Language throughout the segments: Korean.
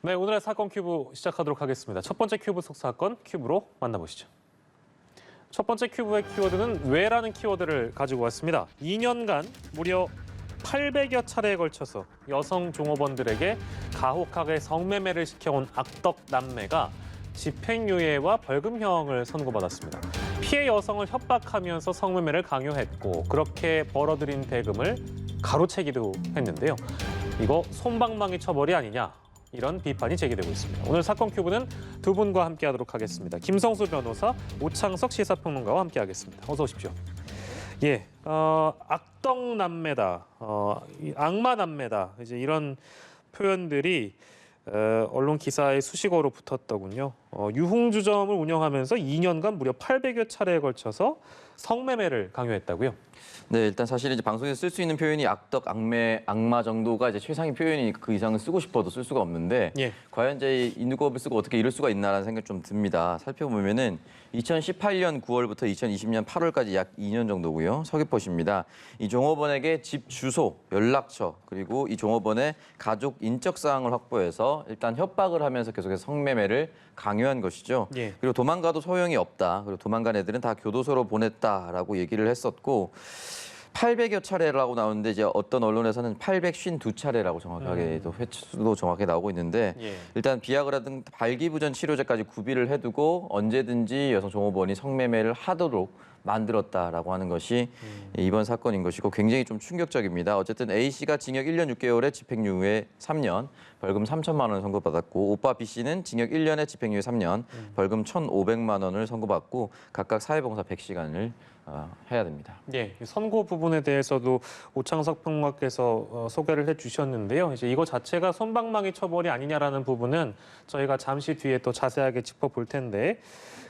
네, 오늘의 사건 큐브 시작하도록 하겠습니다. 첫 번째 큐브 속 사건 큐브로 만나보시죠. 첫 번째 큐브의 키워드는 왜라는 키워드를 가지고 왔습니다. 2년간 무려 800여 차례에 걸쳐서 여성 종업원들에게 가혹하게 성매매를 시켜온 악덕 남매가 집행유예와 벌금형을 선고받았습니다. 피해 여성을 협박하면서 성매매를 강요했고 그렇게 벌어들인 대금을 가로채기도 했는데요. 이거 솜방망이 처벌이 아니냐, 이런 비판이 제기되고 있습니다. 오늘 사건 큐브는 두 분과 함께하도록 하겠습니다. 김성수 변호사, 오창석 시사평론가와 함께하겠습니다. 어서 오십시오. 예, 악덕 남매다, 악마 남매다, 이제 이런 표현들이 언론 기사에 수식어로 붙었더군요. 유흥주점을 운영하면서 2년간 무려 800여 차례에 걸쳐서 성매매를 강요했다고요? 네, 일단 사실 이제 방송에서 쓸 수 있는 표현이 악덕, 악마 정도가 이제 최상의 표현이니까 그 이상은 쓰고 싶어도 쓸 수가 없는데 예. 과연 이제 인두법을 쓰고 어떻게 이럴 수가 있나라는 생각이 좀 듭니다. 살펴보면은 2018년 9월부터 2020년 8월까지 약 2년 정도고요. 서귀포시입니다. 이 종업원에게 집 주소, 연락처, 그리고 이 종업원의 가족 인적 사항을 확보해서 일단 협박을 하면서 계속해서 성매매를 강요한 것이죠. 예. 그리고 도망가도 소용이 없다. 그리고 도망간 애들은 다 교도소로 보냈다라고 얘기를 했었고 800여 차례라고 나오는데 이제 어떤 언론에서는 852차례라고 정확하게 또 횟수도 정확하게 나오고 있는데 예. 일단 비아그라 등 발기부전 치료제까지 구비를 해두고 언제든지 여성 종업원이 성매매를 하도록 만들었다라고 하는 것이 이번 사건인 것이고 굉장히 좀 충격적입니다. 어쨌든 A 씨가 징역 1년 6개월에 집행유예 3년, 벌금 3천만 원을 선고받았고 오빠 B 씨는 징역 1년에 집행유예 3년, 벌금 1,500만 원을 선고받고 각각 사회봉사 100시간을 해야 됩니다. 예, 선고 부분에 대해서도 오창석 평론가께서 소개를 해주셨는데요. 이제 이거 자체가 솜방망이 처벌이 아니냐라는 부분은 저희가 잠시 뒤에 또 자세하게 짚어볼 텐데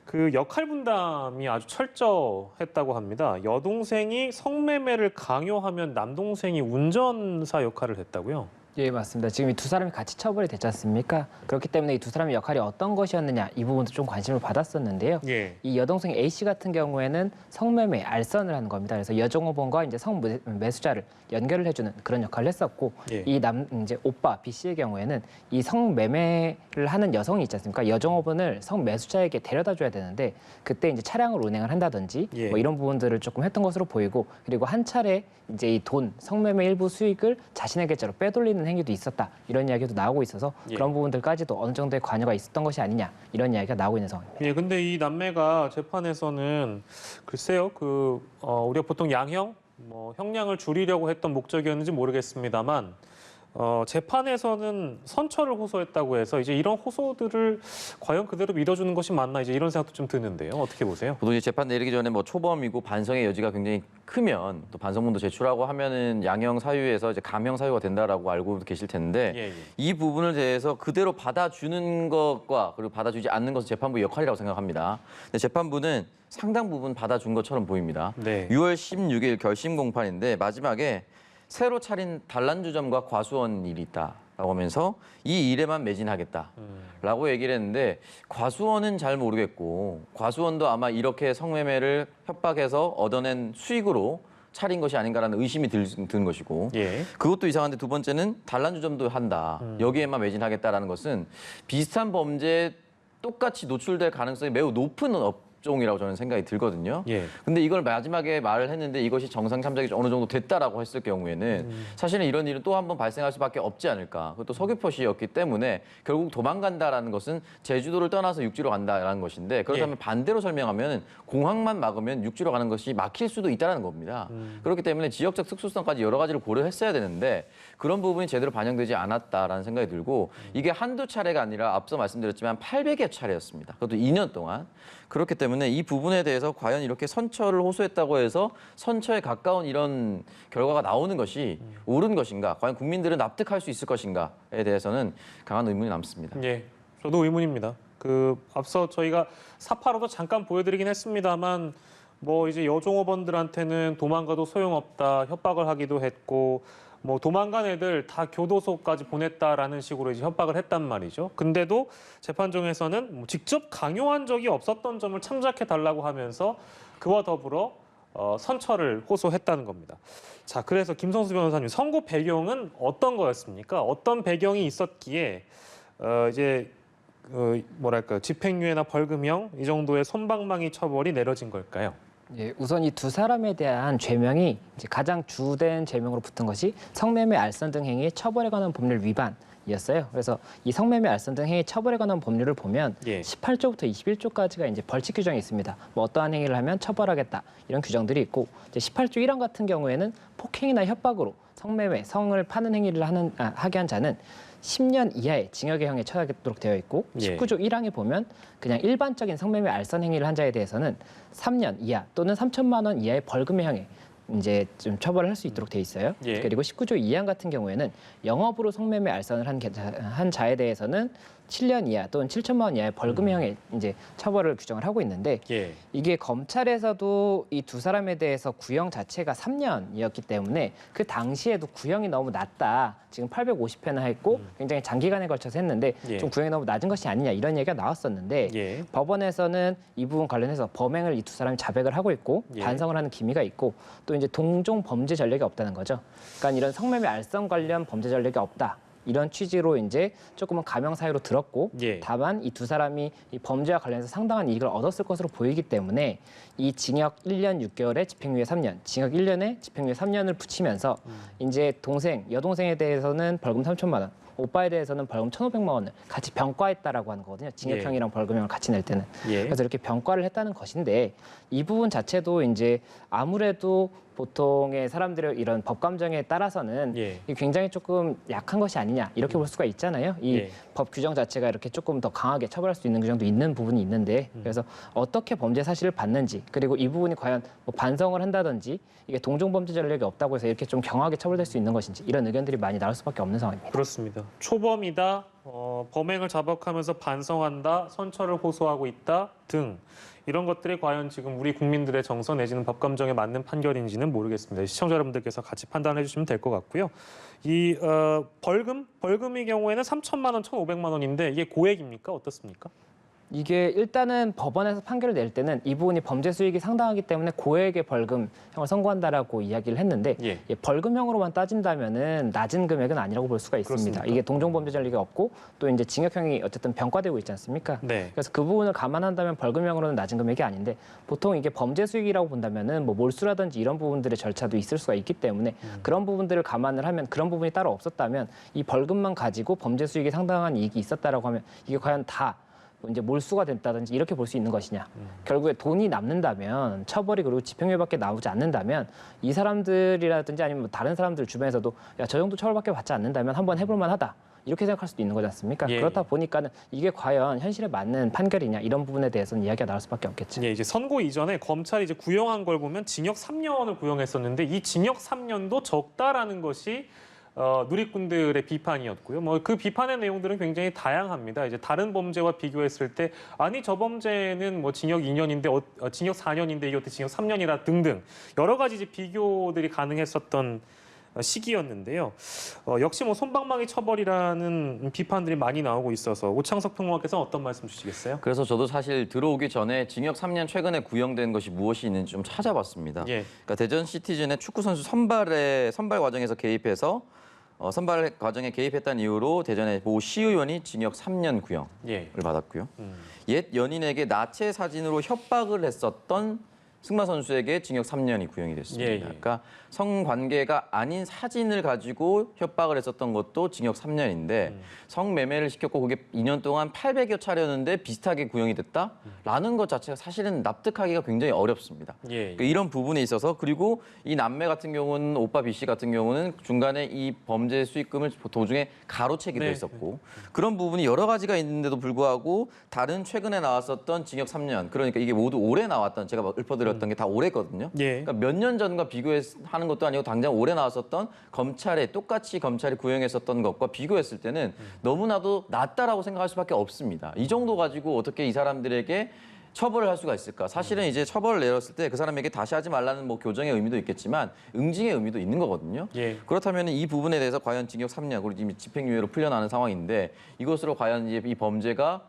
그 역할 분담이 아주 철저했다고 합니다. 여동생이 성매매를 강요하면 남동생이 운전사 역할을 했다고요? 예, 맞습니다. 지금 이 두 사람이 같이 처벌이 됐지 않습니까? 그렇기 때문에 이 두 사람의 역할이 어떤 것이었느냐 이 부분도 좀 관심을 받았었는데요. 예. 이 여동생 A 씨 같은 경우에는 성매매 알선을 하는 겁니다. 그래서 여종업원과 이제 성매수자를 연결을 해주는 그런 역할을 했었고 예. 이 이제 오빠 B 씨의 경우에는 이 성매매를 하는 여성이 있지 않습니까? 여종업원을 성매수자에게 데려다 줘야 되는데 그때 이제 차량을 운행을 한다든지 예. 뭐 이런 부분들을 조금 했던 것으로 보이고 그리고 한 차례 이제 이 돈 성매매 일부 수익을 자신의 계좌로 빼돌리는 행위도 있었다 이런 이야기도 나오고 있어서 예. 그런 부분들까지도 어느 정도의 관여가 있었던 것이 아니냐 이런 이야기가 나오고 있는 상황입니다. 예, 근데 이 남매가 재판에서는 글쎄요, 우리가 보통 양형, 형량을 줄이려고 했던 목적이었는지 모르겠습니다만 재판에서는 선처를 호소했다고 해서 이제 이런 호소들을 과연 그대로 믿어주는 것이 맞나 이제 이런 생각도 좀 드는데요. 어떻게 보세요? 보통 이제 재판 내리기 전에 뭐 초범이고 반성의 여지가 굉장히 크면 또 반성문도 제출하고 하면은 양형 사유에서 이제 감형 사유가 된다라고 알고 계실 텐데 예, 예. 이 부분을 대해서 그대로 받아주는 것과 그리고 받아주지 않는 것은 재판부 역할이라고 생각합니다. 근데 재판부는 상당 부분 받아준 것처럼 보입니다. 네. 6월 16일 결심 공판인데 마지막에 새로 차린 단란주점과 과수원 일이 있다라고 하면서 이 일에만 매진하겠다라고 얘기를 했는데 과수원은 잘 모르겠고 과수원도 아마 이렇게 성매매를 협박해서 얻어낸 수익으로 차린 것이 아닌가라는 의심이 드는 것이고 예. 그것도 이상한데 두 번째는 단란주점도 한다. 여기에만 매진하겠다라는 것은 비슷한 범죄에 똑같이 노출될 가능성이 매우 높은 업종이라고 저는 생각이 들거든요. 예. 근데 이걸 마지막에 말을 했는데 이것이 정상 참작이 어느 정도 됐다라고 했을 경우에는 사실은 이런 일은 또 한 번 발생할 수밖에 없지 않을까. 그것도 서귀포시였기 때문에 결국 도망간다라는 것은 제주도를 떠나서 육지로 간다라는 것인데 그렇다면 예. 반대로 설명하면 공항만 막으면 육지로 가는 것이 막힐 수도 있다는 겁니다. 그렇기 때문에 지역적 특수성까지 여러 가지를 고려했어야 되는데 그런 부분이 제대로 반영되지 않았다라는 생각이 들고 이게 한두 차례가 아니라 앞서 말씀드렸지만 800여 차례였습니다. 그것도 2년 동안. 그렇기 때문에 이 부분에 대해서 과연 이렇게 선처를 호소했다고 해서 선처에 가까운 이런 결과가 나오는 것이 옳은 것인가? 과연 국민들은 납득할 수 있을 것인가에 대해서는 강한 의문이 남습니다. 예, 저도 의문입니다. 앞서 저희가 사파로도 잠깐 보여드리긴 했습니다만 이제 여종업원들한테는 도망가도 소용없다 협박을 하기도 했고 도망간 애들 다 교도소까지 보냈다라는 식으로 이제 협박을 했단 말이죠. 근데도 재판정에서는 직접 강요한 적이 없었던 점을 참작해 달라고 하면서 그와 더불어 선처를 호소했다는 겁니다. 자, 그래서 김성수 변호사님, 선고 배경은 어떤 거였습니까? 어떤 배경이 있었기에 이제 뭐랄까 집행유예나 벌금형 이 정도의 솜방망이 처벌이 내려진 걸까요? 예, 우선 이 두 사람에 대한 죄명이 이제 가장 주된 죄명으로 붙은 것이 성매매, 알선 등 행위의 처벌에 관한 법률 위반이었어요. 그래서 이 성매매, 알선 등 행위 처벌에 관한 법률을 보면 예. 18조부터 21조까지가 이제 벌칙 규정이 있습니다. 뭐 어떠한 행위를 하면 처벌하겠다 이런 규정들이 있고 이제 18조 1항 같은 경우에는 폭행이나 협박으로 성매매, 성을 파는 행위를 하게 한 자는 10년 이하의 징역의 형에 처하도록 되어 있고 예. 19조 1항에 보면 그냥 일반적인 성매매 알선 행위를 한 자에 대해서는 3년 이하 또는 3천만 원 이하의 벌금의 형에 이제 좀 처벌을 할 수 있도록 돼 있어요. 예. 그리고 19조 2항 같은 경우에는 영업으로 성매매 알선을 한 자에 대해서는 7년 이하 또는 7천만 원 이하의 벌금의 형에 이제 처벌을 규정을 하고 있는데 예. 이게 검찰에서도 이 두 사람에 대해서 구형 자체가 3년이었기 때문에 그 당시에도 구형이 너무 낮다. 지금 850회나 했고 굉장히 장기간에 걸쳐서 했는데 예. 좀 구형이 너무 낮은 것이 아니냐 이런 얘기가 나왔었는데 예. 법원에서는 이 부분 관련해서 범행을 이 두 사람이 자백을 하고 있고 예. 반성을 하는 기미가 있고 또 이제 동종 범죄 전력이 없다는 거죠. 그러니까 이런 성매매 알선 관련 범죄 전력이 없다. 이런 취지로 이제 조금은 감형 사유로 들었고 예. 다만 이 두 사람이 이 범죄와 관련해서 상당한 이익을 얻었을 것으로 보이기 때문에 이 징역 1년 6개월에 집행유예 3년, 징역 1년에 집행유예 3년을 붙이면서 이제 여동생에 대해서는 벌금 3천만 원, 오빠에 대해서는 벌금 1,500만 원을 같이 병과했다라고 하는 거거든요. 징역형이랑 벌금형을 같이 낼 때는. 예. 그래서 이렇게 병과를 했다는 것인데 이 부분 자체도 이제 아무래도 보통의 사람들의 이런 법 감정에 따라서는 예. 이게 굉장히 조금 약한 것이 아니냐 이렇게 볼 수가 있잖아요. 이 예. 법 규정 자체가 이렇게 조금 더 강하게 처벌할 수 있는 규정도 있는 부분이 있는데 그래서 어떻게 범죄 사실을 받는지 그리고 이 부분이 과연 뭐 반성을 한다든지 이게 동종범죄 전력이 없다고 해서 이렇게 좀 경하게 처벌될 수 있는 것인지 이런 의견들이 많이 나올 수밖에 없는 상황입니다. 그렇습니다. 초범이다, 범행을 자백하면서 반성한다, 선처를 호소하고 있다 등 이런 것들이 과연 지금 우리 국민들의 정서 내지는 법 감정에 맞는 판결인지는 모르겠습니다. 시청자 여러분들께서 같이 판단해 주시면 될 것 같고요. 이 벌금의 경우에는 3천만 원, 1,500만 원인데 이게 고액입니까? 어떻습니까? 이게 일단은 법원에서 판결을 낼 때는 이 부분이 범죄 수익이 상당하기 때문에 고액의 벌금형을 선고한다라고 이야기를 했는데 예. 벌금형으로만 따진다면은 낮은 금액은 아니라고 볼 수가 있습니다. 그렇습니까? 이게 동종범죄 전력이 없고 또 이제 징역형이 어쨌든 병과되고 있지 않습니까? 네. 그래서 그 부분을 감안한다면 벌금형으로는 낮은 금액이 아닌데 보통 이게 범죄 수익이라고 본다면은 뭐 몰수라든지 이런 부분들의 절차도 있을 수가 있기 때문에 그런 부분들을 감안을 하면 그런 부분이 따로 없었다면 이 벌금만 가지고 범죄 수익이 상당한 이익이 있었다라고 하면 이게 과연 다 이제 몰수가 됐다든지 이렇게 볼 수 있는 것이냐. 결국에 돈이 남는다면 처벌이 그리고 집행유예밖에 나오지 않는다면 이 사람들이라든지 아니면 뭐 다른 사람들 주변에서도 야, 저 정도 처벌밖에 받지 않는다면 한번 해볼 만하다. 이렇게 생각할 수도 있는 거지 않습니까? 예, 그렇다 보니까는 이게 과연 현실에 맞는 판결이냐 이런 부분에 대해서는 이야기가 나올 수밖에 없겠죠. 예, 이제 선고 이전에 검찰이 이제 구형한 걸 보면 징역 3년을 구형했었는데 이 징역 3년도 적다라는 것이 누리꾼들의 비판이었고요. 뭐 그 비판의 내용들은 굉장히 다양합니다. 이제 다른 범죄와 비교했을 때 아니 저 범죄는 뭐 징역 2년인데 징역 4년인데 이게 어떻게 징역 3년이라 등등 여러 가지 이제 비교들이 가능했었던 시기였는데요. 역시 뭐 솜방망이 처벌이라는 비판들이 많이 나오고 있어서 오창석 평론가께서 어떤 말씀 주시겠어요? 그래서 저도 사실 들어오기 전에 징역 3년 최근에 구형된 것이 무엇이 있는지 좀 찾아봤습니다. 예. 그러니까 대전 시티즌의 축구 선수 선발 과정에서 개입해서 선발 과정에 개입했다는 이유로 대전의 모 시의원이 징역 3년 구형을 예. 받았고요. 옛 연인에게 나체 사진으로 협박을 했었던 승마 선수에게 징역 3년이 구형이 됐습니다. 예, 예. 그러니까 성관계가 아닌 사진을 가지고 협박을 했었던 것도 징역 3년인데 성매매를 시켰고 그게 2년 동안 800여 차례였는데 비슷하게 구형이 됐다라는 것 자체가 사실은 납득하기가 굉장히 어렵습니다. 예. 그러니까 이런 부분에 있어서 그리고 이 남매 같은 경우는 오빠 B 씨 같은 경우는 중간에 이 범죄 수익금을 도중에 가로채기도 네. 했었고 그런 부분이 여러 가지가 있는데도 불구하고 다른 최근에 나왔었던 징역 3년 그러니까 이게 모두 올해 나왔던 제가 막 읊어드렸던 게 다 올해거든요. 예. 그러니까 몇 년 전과 비교하는 것도 아니고 당장 올해 나왔었던 똑같이 검찰이 구형했었던 것과 비교했을 때는 너무나도 낮다라고 생각할 수밖에 없습니다. 이 정도 가지고 어떻게 이 사람들에게 처벌을 할 수가 있을까? 사실은 이제 처벌을 내렸을 때 그 사람에게 다시 하지 말라는 뭐 교정의 의미도 있겠지만 응징의 의미도 있는 거거든요. 예. 그렇다면 이 부분에 대해서 과연 징역 3년 그리고 지금 집행유예로 풀려나는 상황인데 이것으로 과연 이제 이 범죄가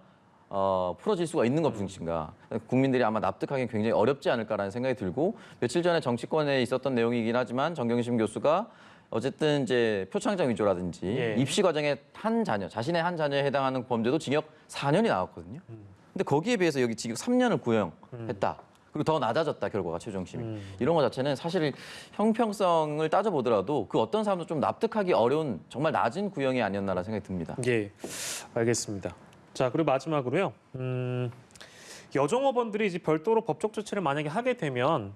풀어질 수가 있는 것인가? 국민들이 아마 납득하기 굉장히 어렵지 않을까라는 생각이 들고 며칠 전에 정치권에 있었던 내용이긴 하지만 정경심 교수가 어쨌든 이제 표창장 위조라든지 예. 입시 과정에 한 자녀, 자신의 한 자녀에 해당하는 범죄도 징역 4년이 나왔거든요. 근데 거기에 비해서 여기 징역 3년을 구형했다. 그리고 더 낮아졌다 결과가 최종심이. 이런 것 자체는 사실 형평성을 따져보더라도 그 어떤 사람도 좀 납득하기 어려운 정말 낮은 구형이 아니었나라는 생각이 듭니다. 예, 알겠습니다. 자, 그리고 마지막으로요. 여종업원들이 이제 별도로 법적 조치를 만약에 하게 되면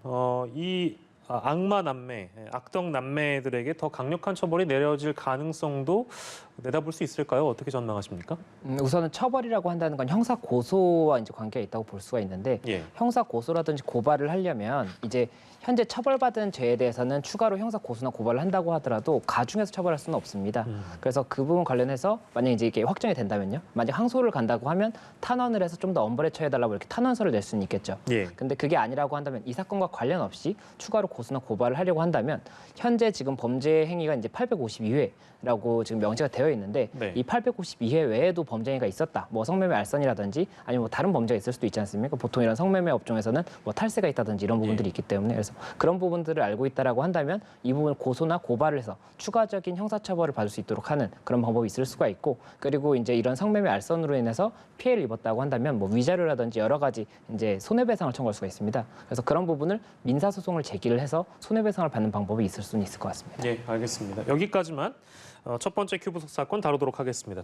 이 악마 남매, 악덕 남매들에게 더 강력한 처벌이 내려질 가능성도 내다볼 수 있을까요? 어떻게 전망하십니까? 우선은 처벌이라고 한다는 건 형사 고소와 이제 관계가 있다고 볼 수가 있는데 예. 형사 고소라든지 고발을 하려면 이제 현재 처벌받은 죄에 대해서는 추가로 형사 고소나 고발을 한다고 하더라도 가중해서 처벌할 수는 없습니다. 그래서 그 부분 관련해서 만약 이제 이게 확정이 된다면요, 만약 항소를 간다고 하면 탄원을 해서 좀 더 엄벌에 처해달라고 이렇게 탄원서를 낼 수는 있겠죠. 예. 근데 그게 아니라고 한다면 이 사건과 관련 없이 추가로 고소나 고발을 하려고 한다면 현재 지금 범죄 행위가 이제 852회라고 지금 명시가 되어 있는데 네. 이 852회 외에도 범죄 행위가 있었다. 뭐 성매매 알선이라든지 아니면 뭐 다른 범죄가 있을 수도 있지 않습니까? 보통 이런 성매매 업종에서는 뭐 탈세가 있다든지 이런 부분들이 있기 때문에 그래서 그런 부분들을 알고 있다라고 한다면 이 부분 고소나 고발을 해서 추가적인 형사처벌을 받을 수 있도록 하는 그런 방법이 있을 수가 있고 그리고 이제 이런 성매매 알선으로 인해서 피해를 입었다고 한다면 뭐 위자료라든지 여러 가지 이제 손해배상을 청구할 수가 있습니다. 그래서 그런 부분을 민사소송을 제기를 해서 손해배상을 받는 방법이 있을 수는 있을 것 같습니다. 예, 알겠습니다. 여기까지만 첫 번째 큐브 사건 다루도록 하겠습니다.